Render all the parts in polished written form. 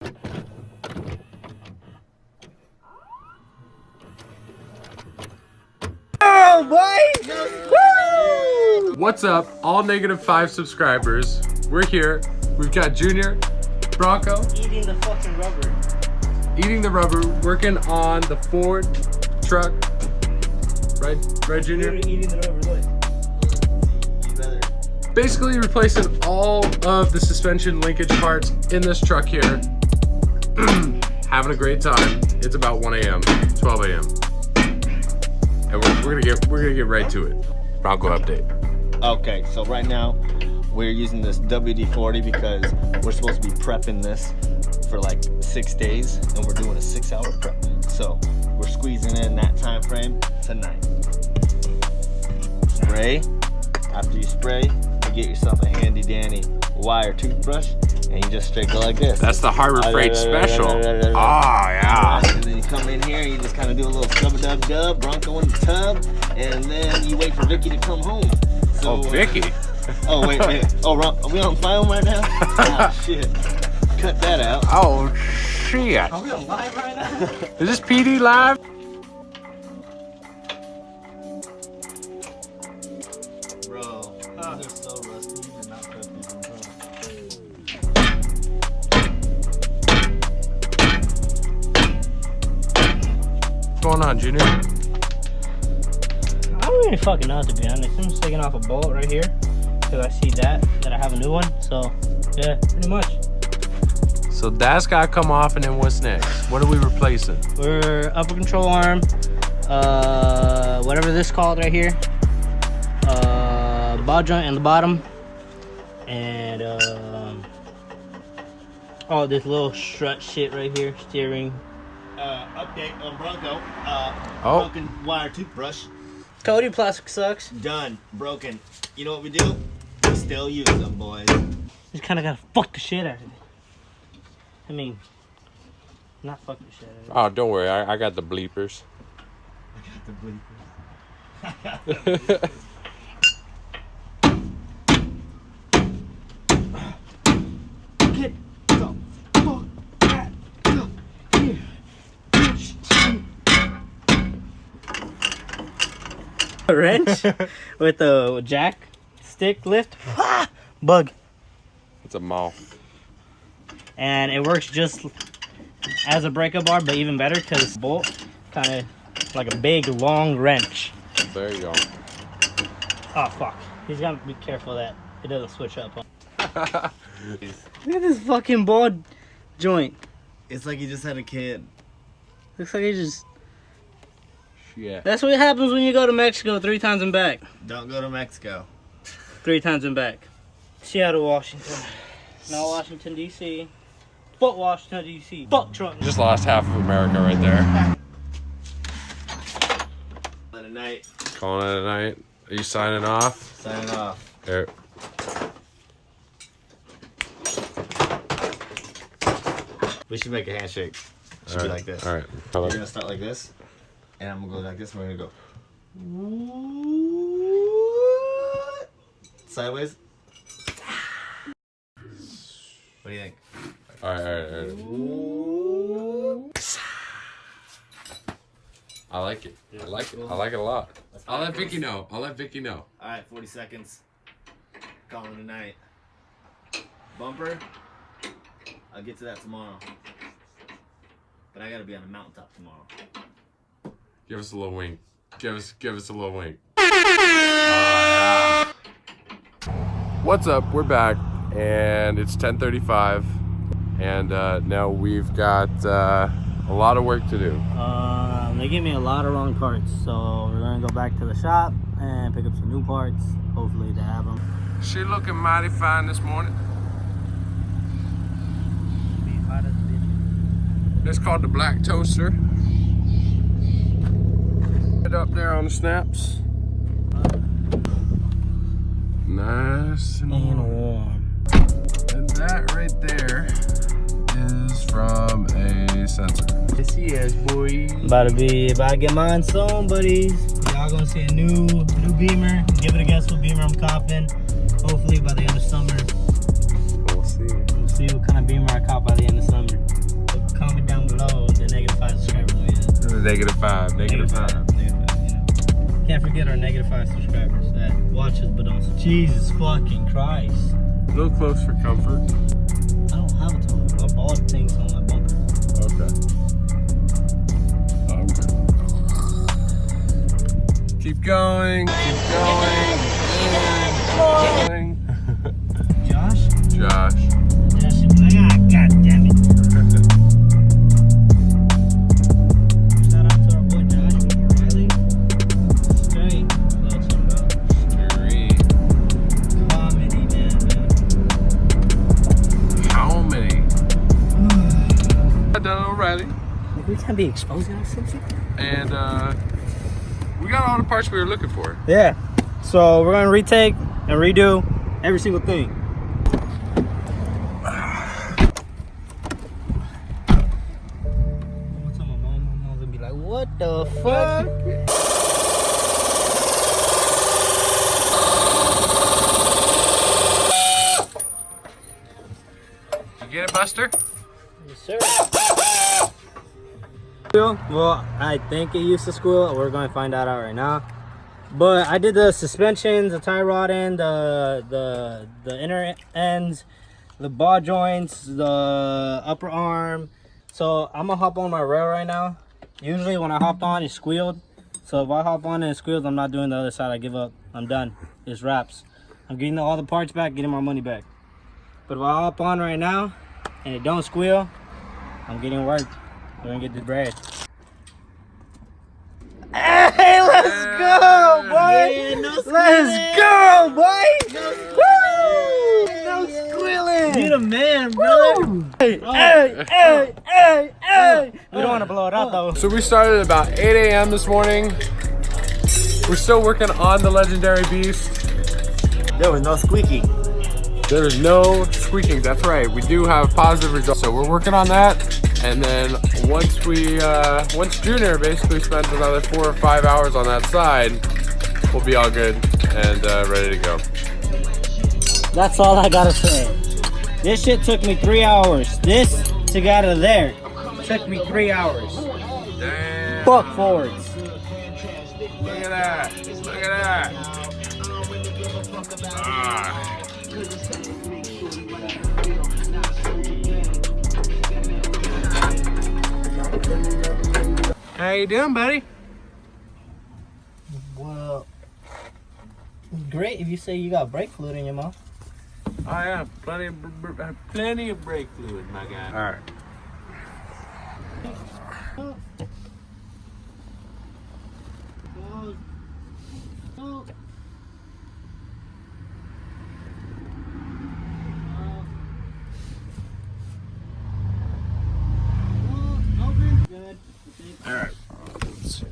Oh, boy! Woo! What's up, all -5 subscribers? We're here. We've got Junior, Bronco. Eating the fucking rubber. Eating the rubber, working on the Ford truck. Right, Junior? Eating the rubber, look. Basically replacing all of the suspension linkage parts in this truck here. Having a great time. It's about 1 a.m., 12 a.m. And we're gonna get right to it. Bronco update. Okay, so right now we're using this WD-40 because we're supposed to be prepping this for like 6 days, and we're doing a 6-hour prep. So we're squeezing in that time frame tonight. Spray. After you spray, you get yourself a handy dandy wire toothbrush, and you just straight go like this. That's the Harbor Freight special. Ah, yeah. And then you come in here and you just kind of do a little scrub-a-dub-dub, Bronco in the tub, and then you wait for Vicky to come home. So, Oh, Vicky. Oh, wait. Oh, are we on film right now? Oh, shit. Cut that out. Oh, shit. Are we on live right now? Is this PD live? Bro, they're so rusty. You did not prep these in time. What's going on, Junior? I don't really fucking know, to be honest. I'm just taking off a bolt right here because I see that I have a new one. So yeah, pretty much. So that's gotta come off, and then what's next? What are we replacing? We're upper control arm, whatever this is called right here, ball joint in the bottom, and oh, this little strut shit right here, steering. Update on Bronco. Oh. Broken wire toothbrush. Told you plastic sucks. Done. Broken. You know what we do? We still use them, boys. Just kind of gotta fuck the shit out of it. I mean, not fuck the shit out of it. Oh, don't worry. I got the bleepers. I got the bleepers. Get the fuck out of here. A wrench with a jack stick lift. Bug. It's a mouth. And it works just as a breaker bar, but even better because it's bolt, kind of like a big long wrench. There you go. Oh fuck! He's gotta be careful that it doesn't switch up. Look at this fucking ball joint. It's like you just had a kid. Looks like he just. Yeah. That's what happens when you go to Mexico 3 times and back. Don't go to Mexico. 3 times and back. Seattle, Washington. Not Washington, D.C. But Washington, D.C. Fuck Trump. Just lost half of America right there. Let it night. Calling it a night. Are you signing off? Signing off. There. We should make a handshake. It should be like this. All right. We're gonna start like this, and I'm gonna go like this. And we're gonna go sideways. What do you think? All right. I like it. I like it. I like it a lot. I'll let Vicky know. All right, 40 seconds. Calling it a night. Bumper. I'll get to that tomorrow. But I gotta be on the mountaintop tomorrow. Give us a little wink. Give us a little wink. What's up? We're back, and it's 10:35, and now we've got a lot of work to do. They gave me a lot of wrong parts, so we're gonna go back to the shop and pick up some new parts. Hopefully they have them. She looking mighty fine this morning. It's called the Black Toaster. Right up there on the snaps. Nice and warm. And that right there is from a sensor. Yes, boy. About to get mine soon, buddies. Y'all gonna see a new Beamer. Give it a guess what Beamer I'm copping. Hopefully by the end of summer. We'll see. We'll see what kind of Beamer I cop by the end of summer. -5. -5. Can't forget our -5 subscribers that watch us but don't. Jesus fucking Christ. A little close for comfort. I don't have a toilet. My bald thing's on my bumper. Okay. Keep going. Keep going. Josh? Josh. That shit be like, ah, god damn it. Shout out to our boy Josh from O'Reilly. Straight. Love some, bro. Straight. Comedy, man. How many? Done O'Reilly. We can't be exposing ourselves. And we got all the parts we were looking for. Yeah. So we're gonna retake and redo every single thing. My mom's gonna be like, what the fuck? Did you get it, Buster? Yes, sir. Well, I think it used to squeal. We're going to find that out right now. But I did the suspensions, the tie rod end, the inner ends, the ball joints, the upper arm. So I'm gonna hop on my rail right now. Usually when I hopped on, it squealed. So if I hop on and it squeals, I'm not doing the other side. I give up. I'm done. It's wraps. I'm getting all the parts back, getting my money back. But if I hop on right now and it don't squeal, I'm getting work. We're gonna get the bread. Hey, let's go, boy! Yeah, no let's go, boy! No squealing! You're the man, brother! Hey, hey! We don't want to blow it out, though. So we started at about 8 a.m. this morning. We're still working on the legendary beast. There was no squeaky. There is no squeaking, that's right. We do have positive results. So we're working on that. And then once Junior basically spends another 4 or 5 hours on that side, we'll be all good and ready to go. That's all I gotta say. This shit took me 3 hours. This to get out of there took me 3 hours. Damn. Fuck forwards. Look at that. Look at that. Ah. How you doing, buddy? Well, great if you say you got brake fluid in your mouth. I have plenty of brake fluid, my guy. All right. All right. Let's see.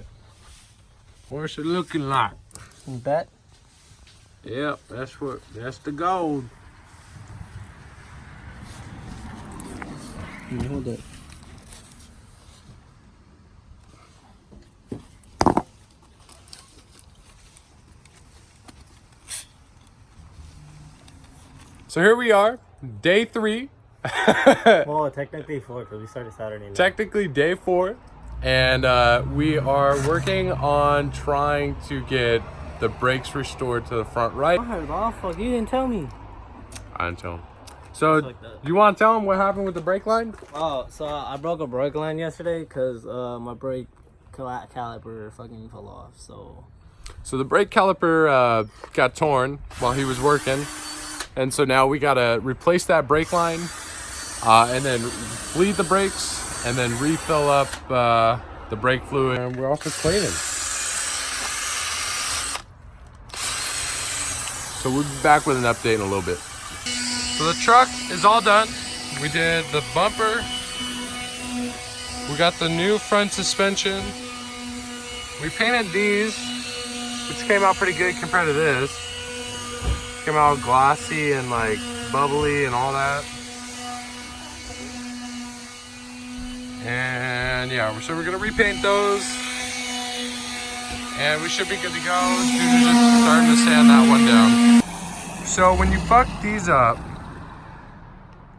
What's it looking like? That? Yep, that's the gold. Let me hold it. So here we are, day 3. Well, technically 4 because we started Saturday night. Technically day 4, and we are working on trying to get the brakes restored to the front right. Oh fuck! You didn't tell me. I didn't tell him. So you want to tell him what happened with the brake line? Oh, so I broke a brake line yesterday because my brake caliper fucking fell off. So the brake caliper got torn while he was working, and so now we gotta replace that brake line, and then bleed the brakes, and then refill up the brake fluid. And we're also cleaning. So we'll be back with an update in a little bit. So the truck is all done. We did the bumper. We got the new front suspension. We painted these, which came out pretty good compared to this. Came out glossy and like bubbly and all that. And yeah, so we're gonna repaint those. And we should be good to go. Dude's just starting to sand that one down. So when you fuck these up,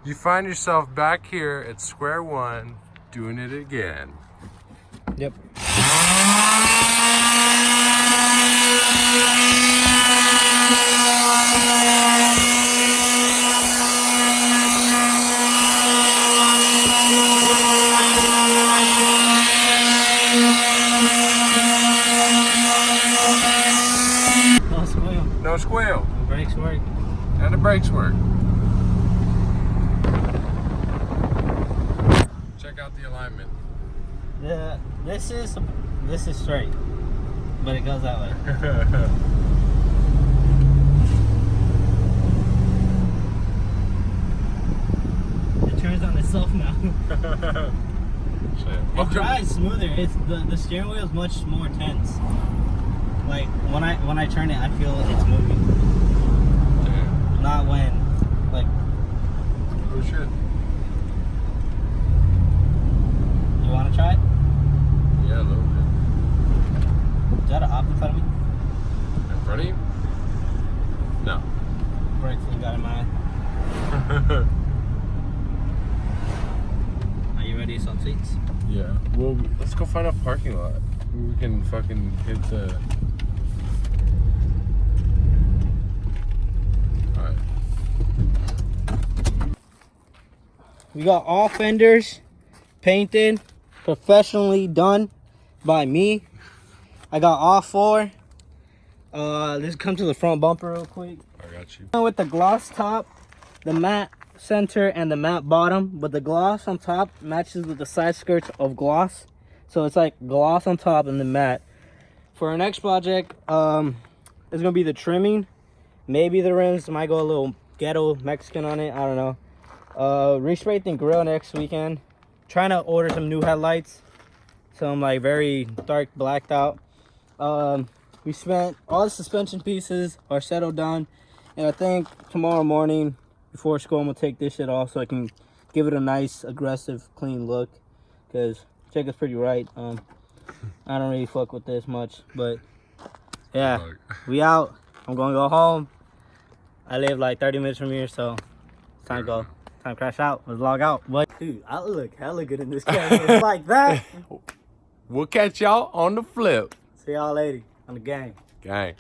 you find yourself back here at square one, doing it again. Yep. No squeal. No squeal. The brakes work. And the brakes work. Check out the alignment. This is straight, but it goes that way. It turns on itself now. It drives smoother. It's the steering wheel is much more tense. Like when I turn it, I feel it's moving. Damn. Not when, like. Oh shit. You want to try it? Yeah, a little bit. Is that an op in front of me? In front of you? No. Brake fluid got in my eye. Are you ready to swap seats? Yeah. Well, let's go find a parking lot. We can fucking hit the. Alright. We got all fenders painted, professionally done by me. I got all four. Let's come to the front bumper real quick. I got you. With the gloss top, the matte center, and the matte bottom, but the gloss on top matches with the side skirts of gloss. So it's like gloss on top and the matte. For our next project, it's gonna be the trimming. Maybe the rims might go a little ghetto Mexican on it. I don't know. Respray the grill next weekend. Trying to order some new headlights. Some like very dark blacked out. We spent all the suspension pieces are settled down, and I think tomorrow morning before school I'm gonna take this shit off so I can give it a nice aggressive clean look, because check is pretty right. I don't really fuck with this much, but yeah, we out. I'm gonna go home. I live like 30 minutes from here, so it's time to go. Time to crash out. Let's log out. But dude, I look hella good in this camera. It's like that. We'll catch y'all on the flip. See y'all later on the gang. Gang.